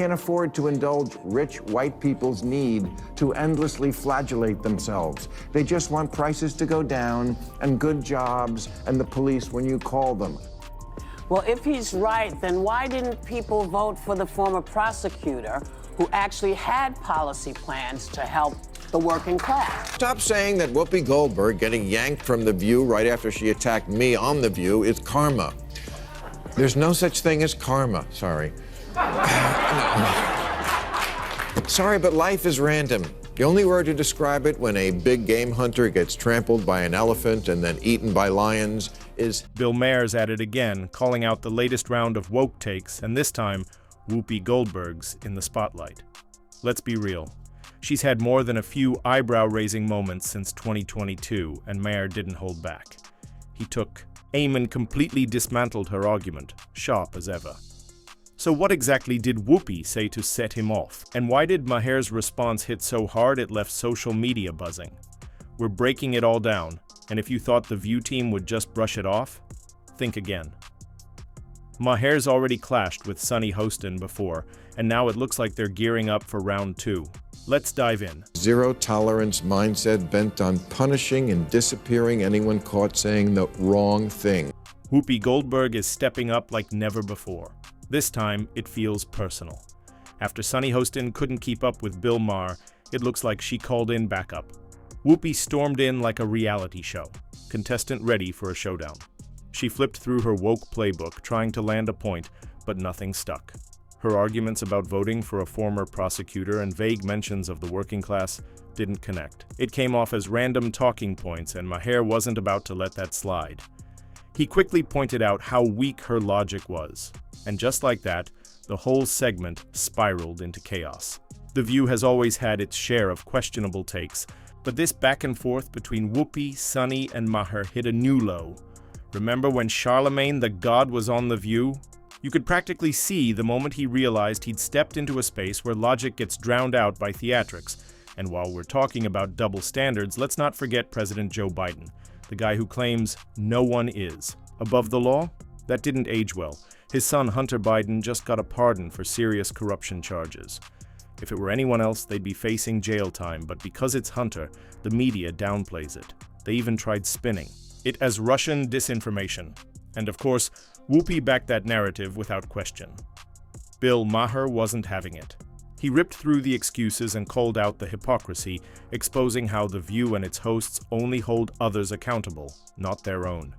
Can't afford to indulge rich white people's need to endlessly flagellate themselves. They just want prices to go down and good jobs and the police when you call them. Well, if he's right, then why didn't people vote for the former prosecutor who actually had policy plans to help the working class? Stop saying that Whoopi Goldberg getting yanked from The View right after she attacked me on The View is karma. There's no such thing as karma, sorry. Sorry, but life is random. The only word to describe it when a big game hunter gets trampled by an elephant and then eaten by lions is... Bill Maher's at it again, calling out the latest round of woke takes, and this time, Whoopi Goldberg's in the spotlight. Let's be real. She's had more than a few eyebrow-raising moments since 2022, and Maher didn't hold back. He took aim and completely dismantled her argument, sharp as ever. So what exactly did Whoopi say to set him off? And why did Maher's response hit so hard it left social media buzzing? We're breaking it all down, and if you thought the View team would just brush it off, think again. Maher's already clashed with Sunny Hostin before, and now it looks like they're gearing up for round 2. Let's dive in. Zero-tolerance mindset bent on punishing and disappearing anyone caught saying the wrong thing. Whoopi Goldberg is stepping up like never before. This time, it feels personal. After Sunny Hostin couldn't keep up with Bill Maher, it looks like she called in backup. Whoopi stormed in like a reality show, contestant ready for a showdown. She flipped through her woke playbook, trying to land a point, but nothing stuck. Her arguments about voting for a former prosecutor and vague mentions of the working class didn't connect. It came off as random talking points, and Maher wasn't about to let that slide. He quickly pointed out how weak her logic was. And just like that, the whole segment spiraled into chaos. The View has always had its share of questionable takes, but this back and forth between Whoopi, Sunny, and Maher hit a new low. Remember when Charlemagne the God was on The View? You could practically see the moment he realized he'd stepped into a space where logic gets drowned out by theatrics. And while we're talking about double standards, let's not forget President Joe Biden, the guy who claims no one is above the law. That didn't age well. His son Hunter Biden just got a pardon for serious corruption charges. If it were anyone else, they'd be facing jail time, but because it's Hunter, the media downplays it. They even tried spinning it as Russian disinformation. And of course, Whoopi backed that narrative without question. Bill Maher wasn't having it. He ripped through the excuses and called out the hypocrisy, exposing how The View and its hosts only hold others accountable, not their own.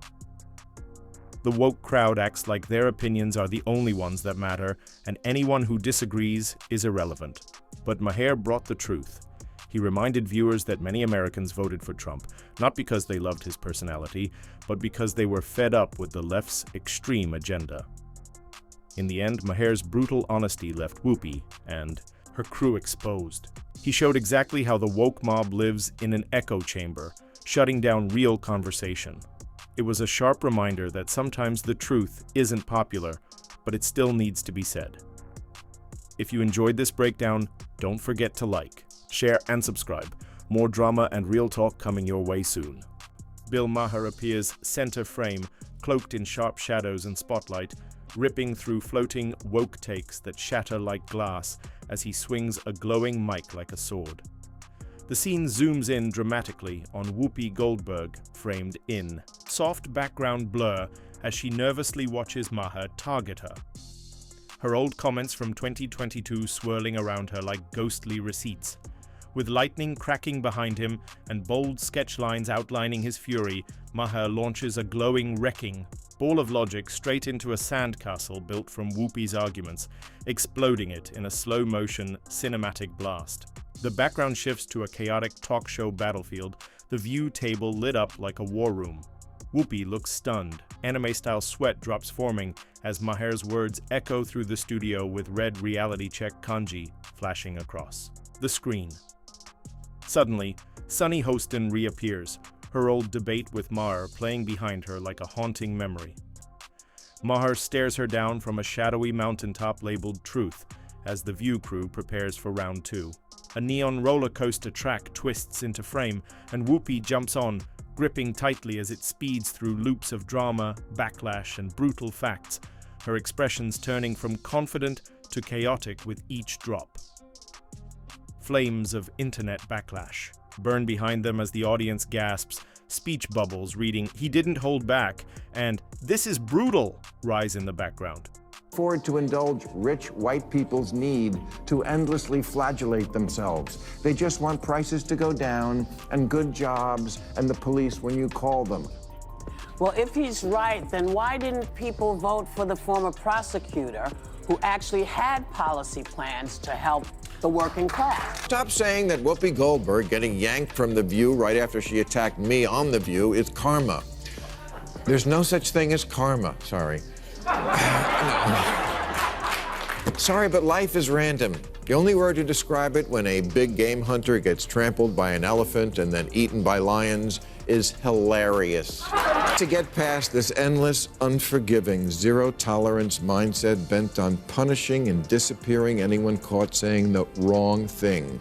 The woke crowd acts like their opinions are the only ones that matter, and anyone who disagrees is irrelevant. But Maher brought the truth. He reminded viewers that many Americans voted for Trump, not because they loved his personality, but because they were fed up with the left's extreme agenda. In the end, Maher's brutal honesty left Whoopi and her crew exposed. He showed exactly how the woke mob lives in an echo chamber, shutting down real conversation. It was a sharp reminder that sometimes the truth isn't popular, but it still needs to be said. If you enjoyed this breakdown, don't forget to like, share, and subscribe. More drama and real talk coming your way soon. Bill Maher appears center frame, cloaked in sharp shadows and spotlight, ripping through floating woke takes that shatter like glass as he swings a glowing mic like a sword. The scene zooms in dramatically on Whoopi Goldberg, framed in soft background blur as she nervously watches Maher target her. Her old comments from 2022 swirling around her like ghostly receipts. With lightning cracking behind him and bold sketch lines outlining his fury, Maher launches a glowing, wrecking ball of logic straight into a sandcastle built from Whoopi's arguments, exploding it in a slow-motion, cinematic blast. The background shifts to a chaotic talk show battlefield, the View table lit up like a war room. Whoopi looks stunned. Anime-style sweat drops forming as Maher's words echo through the studio with red reality check kanji flashing across the screen. Suddenly, Sunny Hostin reappears, her old debate with Maher playing behind her like a haunting memory. Maher stares her down from a shadowy mountaintop labeled Truth as the View crew prepares for round 2. A neon roller coaster track twists into frame, and Whoopi jumps on, gripping tightly as it speeds through loops of drama, backlash, and brutal facts, her expressions turning from confident to chaotic with each drop. Flames of internet backlash burn behind them as the audience gasps, speech bubbles reading, "He didn't hold back," and "This is brutal," rise in the background. Afford to indulge rich white people's need to endlessly flagellate themselves. They just want prices to go down and good jobs and the police when you call them. Well, if he's right, then why didn't people vote for the former prosecutor who actually had policy plans to help the working class? Stop saying that Whoopi Goldberg getting yanked from The View right after she attacked me on The View is karma. There's no such thing as karma, sorry. Sorry, but life is random. The only word to describe it when a big game hunter gets trampled by an elephant and then eaten by lions is hilarious. To get past this endless, unforgiving, zero-tolerance mindset bent on punishing and disappearing anyone caught saying the wrong thing.